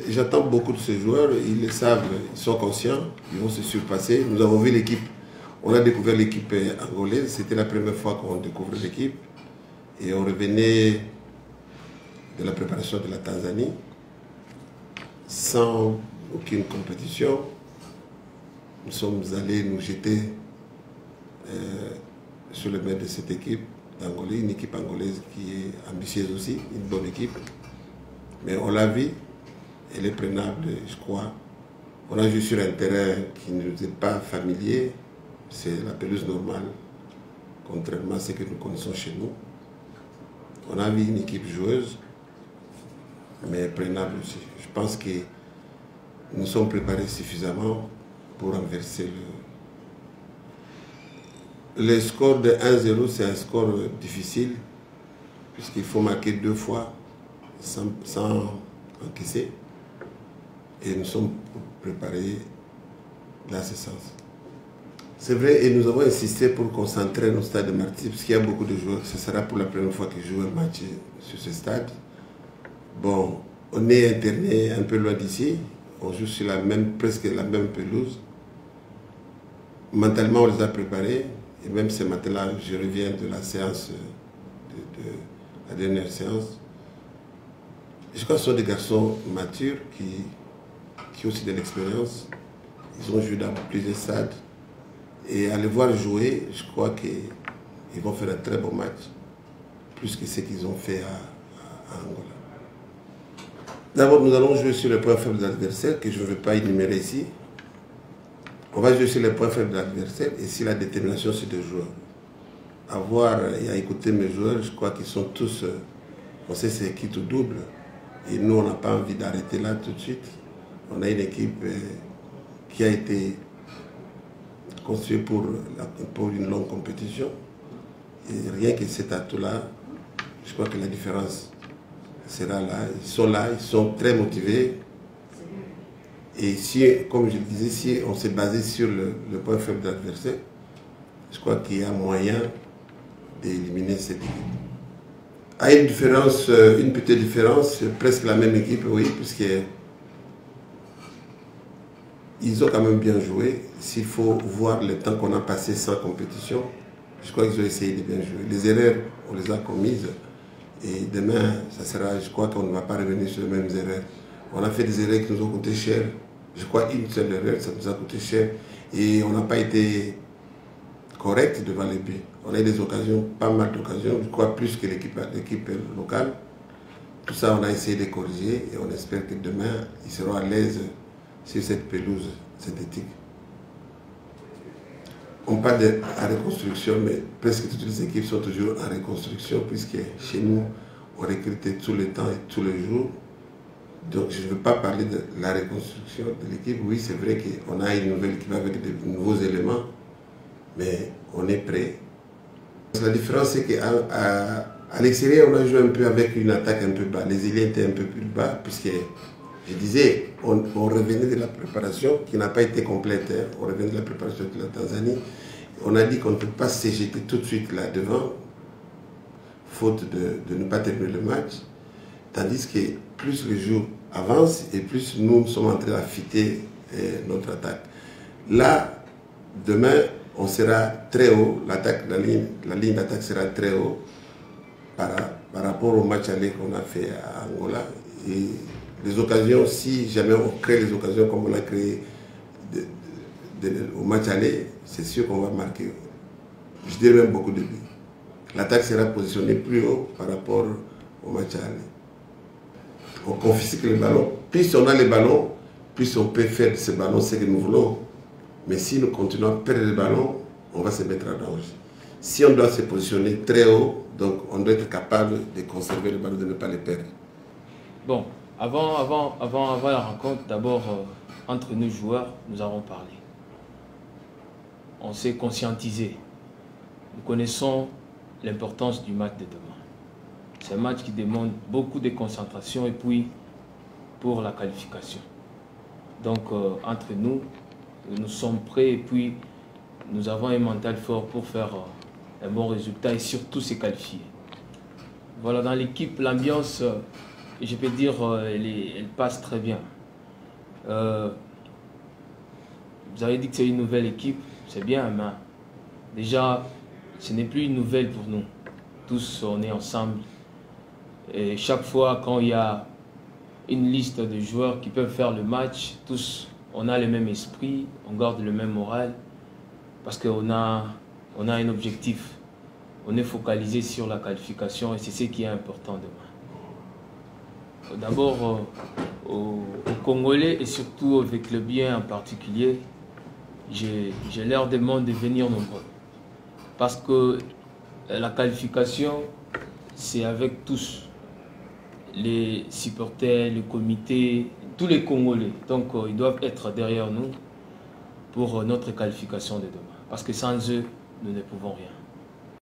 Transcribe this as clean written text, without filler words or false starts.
J'attends beaucoup de ces joueurs, ils le savent, ils sont conscients, ils vont se surpasser. Nous avons vu l'équipe, on a découvert l'équipe angolaise, c'était la première fois qu'on découvre l'équipe. Et on revenait de la préparation de la Tanzanie, sans aucune compétition. Nous sommes allés nous jeter sur le maître de cette équipe d'Angola, une équipe angolaise qui est ambitieuse aussi, une bonne équipe. Mais on l'a vu, elle est prenable, je crois. On a joué sur un terrain qui ne nous est pas familier, c'est la pelouse normale, contrairement à ce que nous connaissons chez nous. On a vu une équipe joueuse, mais prenable aussi. Je pense que nous sommes préparés suffisamment pour renverser le score de 1-0, c'est un score difficile, puisqu'il faut marquer 2 fois sans encaisser. Et nous sommes préparés dans ce sens. C'est vrai, et nous avons insisté pour qu'on s'entraîne au stade de Martyrs, parce qu'il y a beaucoup de joueurs. Ce sera pour la première fois qu'ils jouent un match sur ce stade. Bon, on est interné un peu loin d'ici. On joue sur presque la même pelouse. Mentalement, on les a préparés. Et même ce matin-là, je reviens de la séance, de la dernière séance. Je crois que ce sont des garçons matures qui ont aussi de l'expérience. Ils ont joué dans plusieurs stades. Et à les voir jouer, je crois qu'ils vont faire un très bon match, plus que ce qu'ils ont fait à Angola. D'abord, nous allons jouer sur les points faibles de l'adversaire, que je ne vais pas énumérer ici. On va jouer sur les points faibles de l'adversaire et sur la détermination sur des joueurs. À voir et à écouter mes joueurs, je crois qu'ils sont tous, on sait c'est qui tout double. Et nous, on n'a pas envie d'arrêter là tout de suite. On a une équipe qui a été construite pour une longue compétition. Et rien que cet atout-là, je crois que la différence sera là. Ils sont très motivés. Et si, comme je le disais, si on s'est basé sur le point faible de l'adversaire, je crois qu'il y a moyen d'éliminer cette équipe. À une petite différence, c'est presque la même équipe, oui, puisqu'ils ont quand même bien joué. S'il faut voir le temps qu'on a passé sans compétition, je crois qu'ils ont essayé de bien jouer. Les erreurs, on les a commises. Et demain, je crois qu'on ne va pas revenir sur les mêmes erreurs. On a fait des erreurs qui nous ont coûté cher. Je crois une seule erreur, ça nous a coûté cher. Et on n'a pas été correct devant les buts. On a eu des occasions, pas mal d'occasions, je crois plus que l'équipe locale. Tout ça, on a essayé de corriger et on espère que demain, ils seront à l'aise sur cette pelouse synthétique. On parle de reconstruction, mais presque toutes les équipes sont toujours en reconstruction, puisque chez nous, on recrute tout le temps et tous les jours. Donc je ne veux pas parler de la reconstruction de l'équipe. Oui, c'est vrai qu'on a une nouvelle équipe avec de nouveaux éléments, mais on est prêt. La différence, c'est qu'à l'extérieur, on a joué un peu avec une attaque un peu bas. Les ailiers étaient un peu plus bas, puisque, je disais, on revenait de la préparation qui n'a pas été complète. Hein. On revenait de la préparation de la Tanzanie. On a dit qu'on ne peut pas se jeter tout de suite là devant, faute de ne pas terminer le match. Tandis que plus les jours avancent et plus nous sommes en train d'affûter notre attaque. Là, demain, on sera très haut, la ligne d'attaque sera très haut par rapport au match aller qu'on a fait à Angola. Et les occasions, si jamais on crée les occasions comme on l'a créé au match aller, c'est sûr qu'on va marquer, je dirais même beaucoup de buts. L'attaque sera positionnée plus haut par rapport au match aller. On confisque les ballons. Plus on a les ballons, plus on peut faire de ces ballons ce que nous voulons. Mais si nous continuons à perdre les ballons, on va se mettre en danger. Si on doit se positionner très haut, donc on doit être capable de conserver les ballons, de ne pas les perdre. Bon, avant la rencontre, d'abord, entre nous joueurs, nous avons parlé. On s'est conscientisé. Nous connaissons l'importance du match de demain. C'est un match qui demande beaucoup de concentration et puis pour la qualification. Donc, entre nous, nous sommes prêts et puis nous avons un mental fort pour faire un bon résultat et surtout se qualifier. Voilà, dans l'équipe, l'ambiance je peux dire, elle passe très bien. Vous avez dit que c'est une nouvelle équipe, c'est bien, mais déjà, ce n'est plus une nouvelle pour nous. Tous, on est ensemble. Et chaque fois, quand il y a une liste de joueurs qui peuvent faire le match, tous, on a le même esprit, on garde le même moral, parce qu'on a un objectif. On est focalisé sur la qualification et c'est ce qui est important demain. D'abord, aux Congolais et surtout avec le bien en particulier, je leur demande de venir nombreux. Parce que la qualification, c'est avec tous, les supporters, le comité, tous les Congolais. Donc ils doivent être derrière nous pour notre qualification de demain. Parce que sans eux, nous ne pouvons rien.